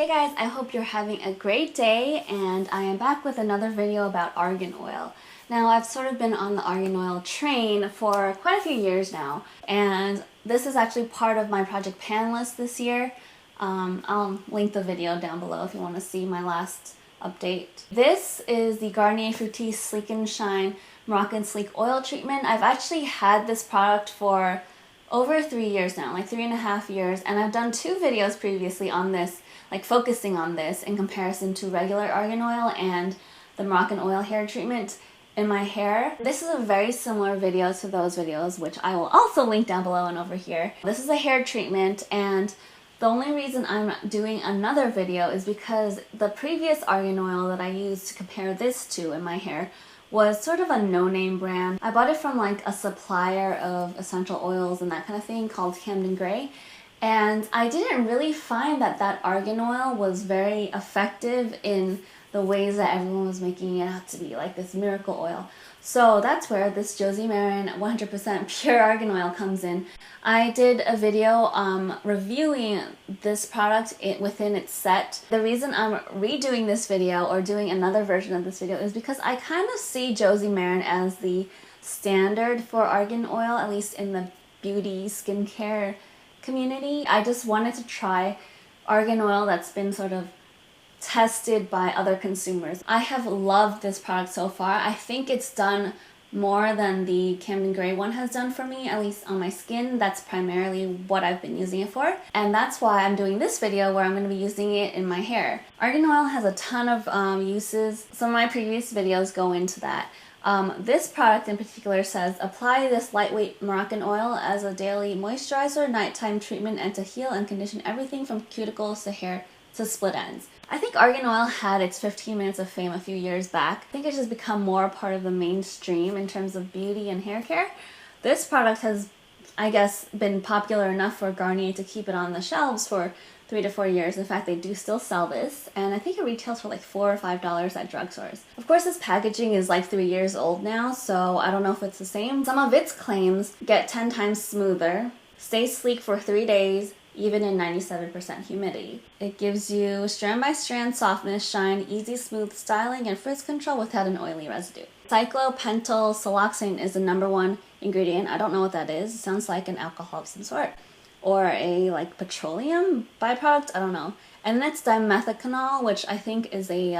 Hey guys, I hope you're having a great day, and I am back with another video about argan oil. Now, I've sort of been on the argan oil train for quite a few years now, and this is actually part of my project panelist this year. I'll link the video down below if you want to see my last update. This is the Garnier Fructis Sleek and Shine Moroccan Sleek Oil Treatment. I've actually had this product for over 3 years now, like 3.5 years, and I've done 2 videos previously on this, like focusing on this in comparison to regular argan oil and the Moroccan oil hair treatment in my hair. This is a very similar video to those videos, which I will also link down below and over here. This is a hair treatment, and the only reason I'm doing another video is because the previous argan oil that I used to compare this to in my hair was sort of a no-name brand. I bought it from like a supplier of essential oils and that kind of thing called Camden Grey, and I didn't really find that that argan oil was very effective in the ways that everyone was making it out to be, like this miracle oil. So that's where this Josie Maran 100% pure argan oil comes in. I did a video reviewing this product within its set. The reason I'm redoing this video or doing another version of this video is because I kind of see Josie Maran as the standard for argan oil, at least in the beauty skincare community. I just wanted to try argan oil that's been sort of tested by other consumers. I have loved this product so far. I think it's done more than the Camden Grey one has done for me, at least on my skin. That's primarily what I've been using it for, and that's why I'm doing this video where I'm going to be using it in my hair. Argan oil has a ton of uses. Some of my previous videos go into that. This product in particular says, apply this lightweight Moroccan oil as a daily moisturizer, nighttime treatment, and to heal and condition everything from cuticles to hair to split ends. I think argan oil had its 15 minutes of fame a few years back. I think it's just become more part of the mainstream in terms of beauty and hair care. This product has, I guess, been popular enough for Garnier to keep it on the shelves for 3 to 4 years. In fact, they do still sell this, and I think it retails for like $4 or $5 at drugstores. Of course, this packaging is like 3 years old now, so I don't know if it's the same. Some of its claims: get 10 times smoother, stay sleek for 3 days, even in 97% humidity. It gives you strand by strand softness, shine, easy smooth styling, and frizz control without an oily residue. Cyclopentyl siloxane is the #1 ingredient. I don't know what that is. It sounds like an alcohol of some sort, or a like petroleum byproduct. I don't know. And then it's dimethicone, which I think is a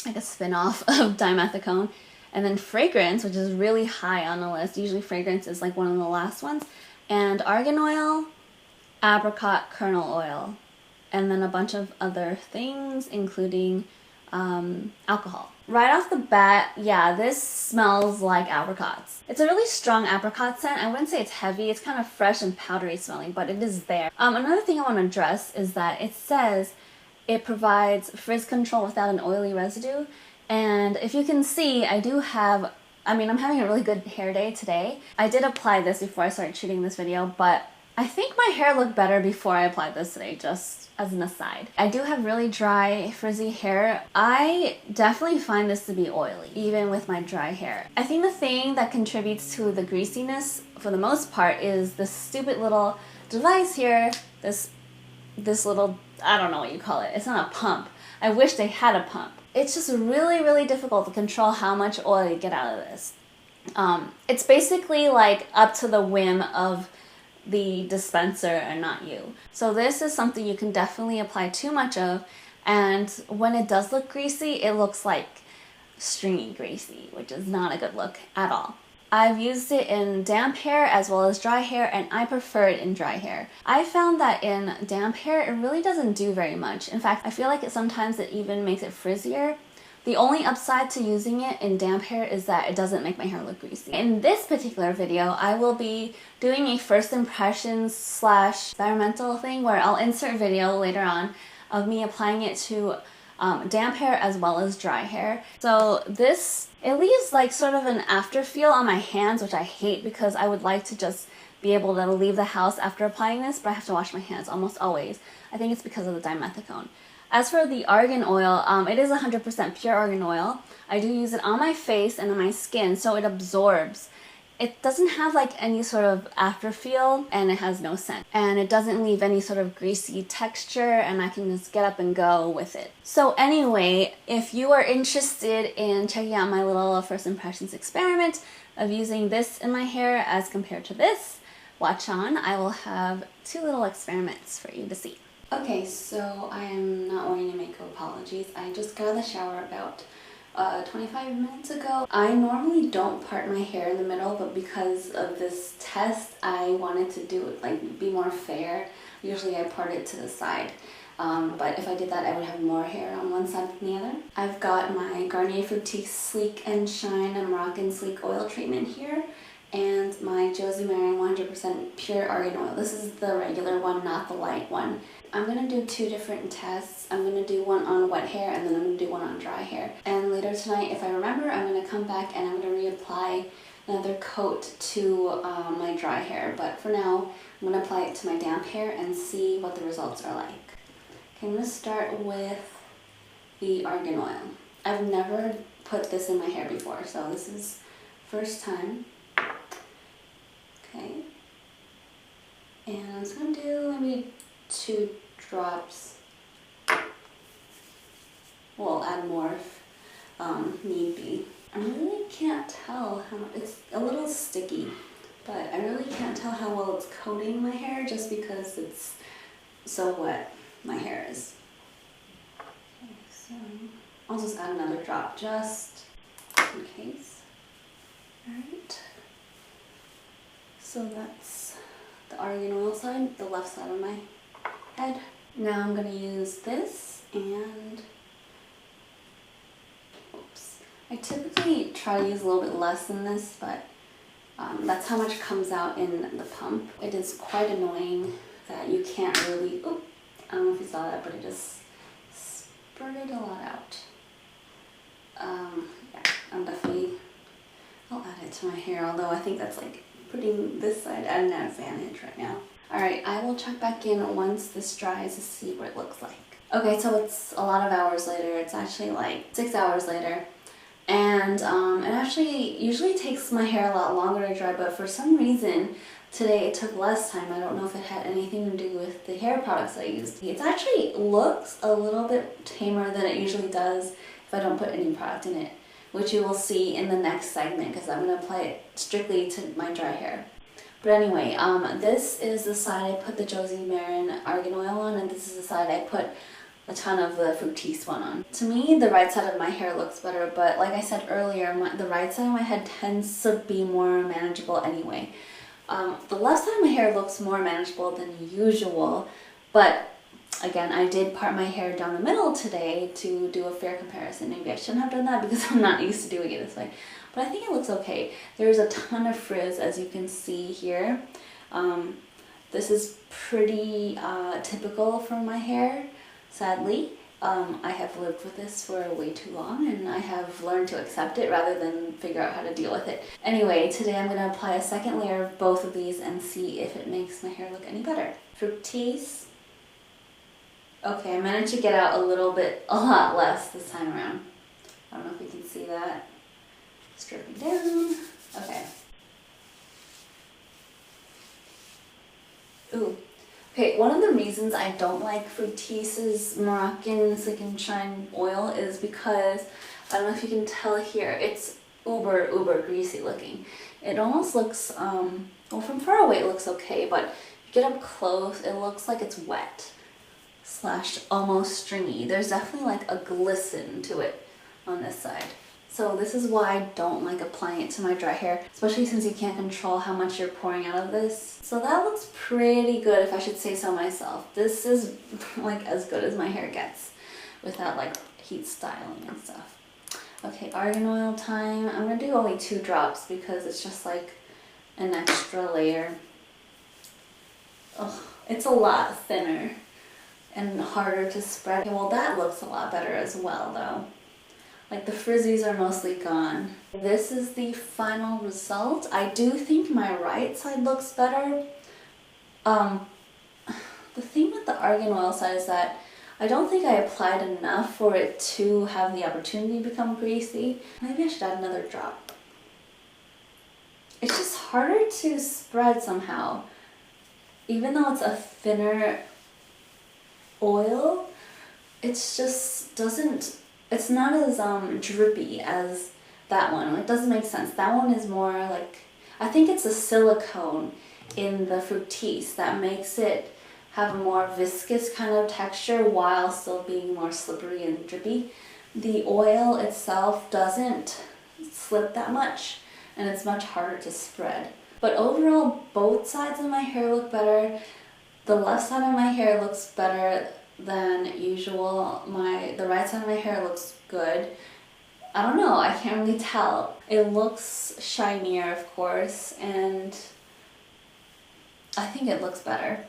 like a spin-off of dimethicone. And then fragrance, which is really high on the list. Usually fragrance is like one of the last ones. And argan oil, apricot kernel oil, and then a bunch of other things, including alcohol. Right off the bat, yeah, this smells like apricots. It's a really strong apricot scent. I wouldn't say it's heavy. It's kind of fresh and powdery smelling, but it is there. Another thing I want to address is that it says it provides frizz control without an oily residue. And if you can see, I'm having a really good hair day today. I did apply this before I started shooting this video, but I think my hair looked better before I applied this today, just as an aside. I do have really dry, frizzy hair. I definitely find this to be oily, even with my dry hair. I think the thing that contributes to the greasiness, for the most part, is this stupid little device here, this little, I don't know what you call it. It's not a pump. I wish they had a pump. It's just really, really difficult to control how much oil you get out of this. It's basically like up to the whim of the dispenser and not you. So this is something you can definitely apply too much of, and when it does look greasy, it looks like stringy greasy, which is not a good look at all. I've used it in damp hair as well as dry hair, and I prefer it in dry hair. I found that in damp hair, it really doesn't do very much. In fact, I feel like sometimes it even makes it frizzier. The only upside to using it in damp hair is that it doesn't make my hair look greasy. In this particular video, I will be doing a first impressions / experimental thing where I'll insert video later on of me applying it to damp hair as well as dry hair. So it leaves like sort of an after feel on my hands, which I hate because I would like to just be able to leave the house after applying this, but I have to wash my hands almost always. I think it's because of the dimethicone. As for the argan oil, it is 100% pure argan oil. I do use it on my face and on my skin, so it absorbs It doesn't have like any sort of after feel, and it has no scent. And it doesn't leave any sort of greasy texture, and I can just get up and go with it. So anyway, if you are interested in checking out my little first impressions experiment of using this in my hair as compared to this, watch on. I will have 2 little experiments for you to see. Okay, so I am not wearing any makeup, apologies. I just got out of the shower about 25 minutes ago. I normally don't part my hair in the middle, but because of this test, I wanted to do it, like, be more fair. Usually I part it to the side, but if I did that, I would have more hair on one side than the other. I've got my Garnier Fructis Sleek and Shine and Moroccan Sleek Oil Treatment here, and my Josie Maran 100% Pure Argan Oil. This is the regular one, not the light one. I'm going to do 2 different tests. I'm going to do one on wet hair, and then I'm going to do one on dry hair. And later tonight, if I remember, I'm going to come back and I'm going to reapply another coat to my dry hair. But for now, I'm going to apply it to my damp hair and see what the results are like. Okay, I'm going to start with the argan oil. I've never put this in my hair before, so this is first time. Okay. And I'm just going to do maybe 2 drops. We'll add more if need be. I really can't tell how much, it's a little sticky, but I really can't tell how well it's coating my hair just because it's so wet, my hair is. Okay, so I'll just add another drop just in case. Alright. So that's the argan oil side, the left side of my head. Now I'm going to use this and, oops. I typically try to use a little bit less than this, but that's how much comes out in the pump. It is quite annoying that you can't really, oh, I don't know if you saw that, but it just spurted a lot out. Yeah, I'll add it to my hair, although I think that's like putting this side at an advantage right now. Alright, I will check back in once this dries to see what it looks like. Okay, so it's a lot of hours later. It's actually like 6 hours later. And it actually usually takes my hair a lot longer to dry, but for some reason today it took less time. I don't know if it had anything to do with the hair products I used. It actually looks a little bit tamer than it usually does if I don't put any product in it, which you will see in the next segment because I'm going to apply it strictly to my dry hair. But anyway, this is the side I put the Josie Maran Argan Oil on, and this is the side I put a ton of the Fructis one on. To me, the right side of my hair looks better, but like I said earlier, the right side of my head tends to be more manageable anyway. The left side of my hair looks more manageable than usual, but again, I did part my hair down the middle today to do a fair comparison. Maybe I shouldn't have done that because I'm not used to doing it this way. But I think it looks okay. There's a ton of frizz, as you can see here. This is pretty typical for my hair, sadly. I have lived with this for way too long, and I have learned to accept it rather than figure out how to deal with it. Anyway, today I'm going to apply a second layer of both of these and see if it makes my hair look any better. Fructis. Okay, I managed to get out a lot less this time around. I don't know if you can see that. Stripping down. Okay. Ooh. Okay, one of the reasons I don't like Fructis' Moroccan Sleek and Shine oil is because, I don't know if you can tell here, it's uber greasy looking. It almost looks, well, from far away it looks okay, but if you get up close, it looks like it's wet / almost stringy. There's definitely like a glisten to it on this side. So this is why I don't like applying it to my dry hair, especially since you can't control how much you're pouring out of this. So that looks pretty good, if I should say so myself. This is like as good as my hair gets without like heat styling and stuff. Okay, argan oil time. I'm gonna do only 2 drops because it's just like an extra layer. Oh, it's a lot thinner and harder to spread. Okay, well, that looks a lot better as well though. Like the frizzies are mostly gone. This is the final result. I do think my right side looks better. The thing with the argan oil side is that I don't think I applied enough for it to have the opportunity to become greasy. Maybe I should add another drop. it's just harder to spread somehow. Even though it's a thinner oil, it's just doesn't, it's not as drippy as that one. It doesn't make sense. That one is more like, I think it's the silicone in the Fructis that makes it have a more viscous kind of texture while still being more slippery and drippy. The oil itself doesn't slip that much, and it's much harder to spread. But overall, both sides of my hair look better. The left side of my hair looks better than usual. The right side of my hair looks good. I don't know, I can't really tell. It looks shinier, of course, and I think it looks better.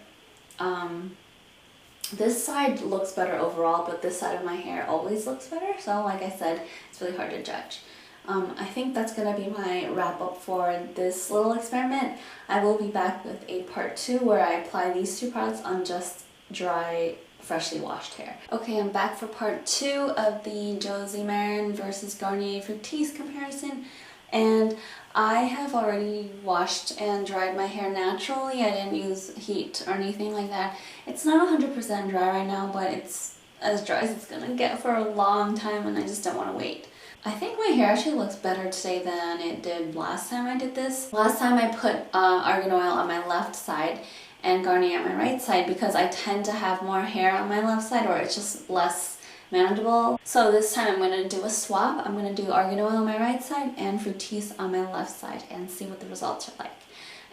This side looks better overall, but this side of my hair always looks better. So like I said, it's really hard to judge. I think that's gonna be my wrap up for this little experiment. I will be back with a part 2 where I apply these 2 products on just dry, freshly washed hair. Okay, I'm back for part 2 of the Josie Maran versus Garnier Fructis comparison. And I have already washed and dried my hair naturally. I didn't use heat or anything like that. It's not 100% dry right now, but it's as dry as it's gonna get for a long time, and I just don't want to wait. I think my hair actually looks better today than it did last time I did this. Last time I put argan oil on my left side and Garnier on my right side because I tend to have more hair on my left side, or it's just less manageable. So this time I'm going to do a swap. I'm going to do argan oil on my right side and Fructis on my left side and see what the results are like.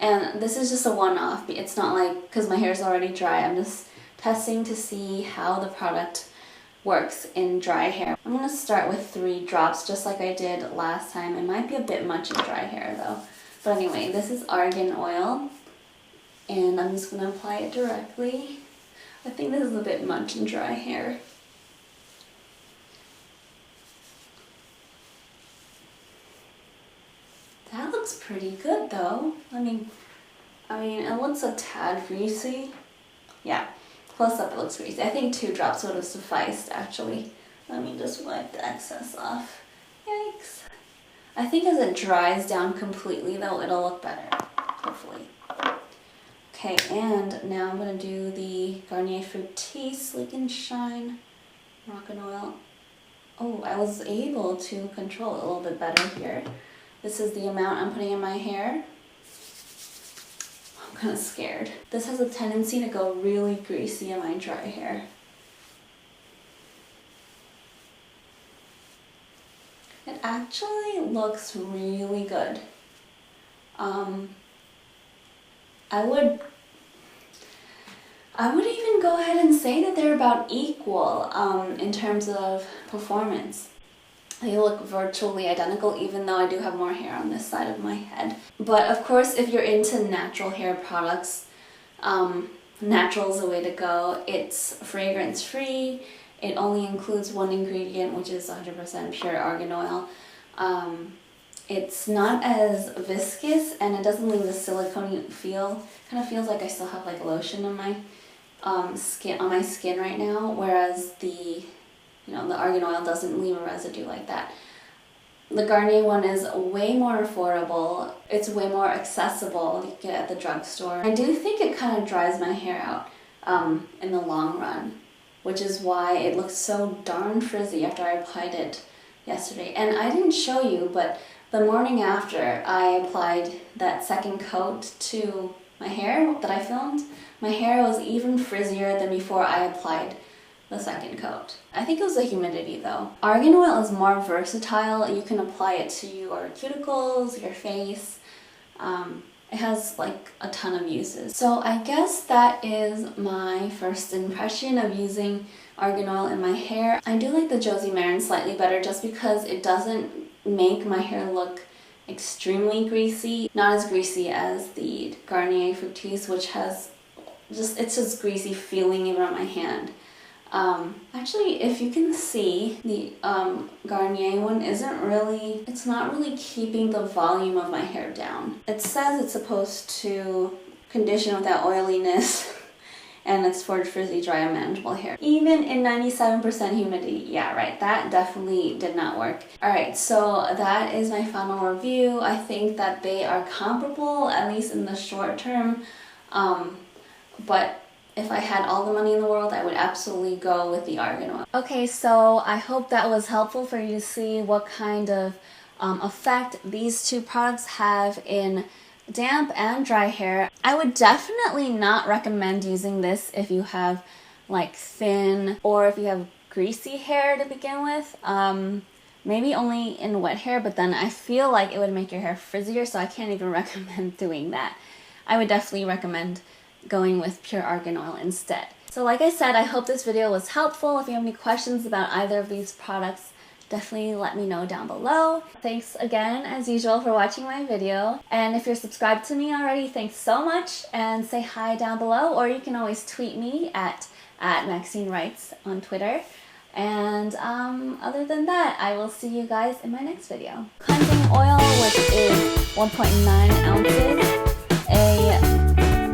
And this is just a one-off. It's not like, because my hair is already dry, I'm just testing to see how the product works in dry hair. I'm going to start with 3 drops just like I did last time. It might be a bit much in dry hair though. But anyway, this is argan oil and I'm just going to apply it directly. I think this is a bit much in dry hair. That looks pretty good though. I mean, it looks a tad greasy. Yeah, close up it looks greasy. I think 2 drops would have sufficed actually. Let me just wipe the excess off. Yikes. I think as it dries down completely though, it'll look better, hopefully. Okay, and now I'm going to do the Garnier Fructis Sleek and Shine Moroccan oil. Oh, I was able to control it a little bit better here. This is the amount I'm putting in my hair. I'm kind of scared. This has a tendency to go really greasy in my dry hair. It actually looks really good. I would even go ahead and say that they're about equal in terms of performance. They look virtually identical, even though I do have more hair on this side of my head. But of course, if you're into natural hair products, natural is the way to go. It's fragrance free. It only includes 1 ingredient, which is 100% pure argan oil. It's not as viscous, and it doesn't leave a silicone feel. Kind of feels like I still have like lotion on my skin right now, whereas the argan oil doesn't leave a residue like that. The Garnier one is way more affordable. It's way more accessible. You get it at the drugstore. I do think it kind of dries my hair out in the long run, which is why it looks so darn frizzy after I applied it yesterday. And I didn't show you, but the morning after I applied that second coat to my hair that I filmed, my hair was even frizzier than before I applied the second coat. I think it was the humidity though. Argan oil is more versatile. You can apply it to your cuticles, your face. It has like a ton of uses. So I guess that is my first impression of using argan oil in my hair. I do like the Josie Maran slightly better just because it doesn't make my hair look extremely greasy. Not as greasy as the Garnier Fructis, which has it's just greasy feeling around my hand. Actually, if you can see, the Garnier one it's not really keeping the volume of my hair down. It says it's supposed to condition without oiliness and it's for frizzy, dry, and manageable hair. Even in 97% humidity, yeah, right, that definitely did not work. Alright, so that is my final review. I think that they are comparable, at least in the short term, but if I had all the money in the world, I would absolutely go with the argan oil. Okay, so I hope that was helpful for you to see what kind of effect these two products have in damp and dry hair. I would definitely not recommend using this if you have like thin or if you have greasy hair to begin with. Maybe only in wet hair, but then I feel like it would make your hair frizzier, so I can't even recommend doing that. I would definitely recommend going with Pure Argan Oil instead. So like I said, I hope this video was helpful. If you have any questions about either of these products, definitely let me know down below. Thanks again, as usual, for watching my video. And if you're subscribed to me already, thanks so much. And say hi down below, or you can always tweet me at MaxineWrites on Twitter. And other than that, I will see you guys in my next video. Cleansing oil, which is 1.9 ounces. A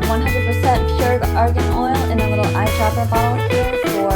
100% pure argan oil in a little eyedropper bottle here.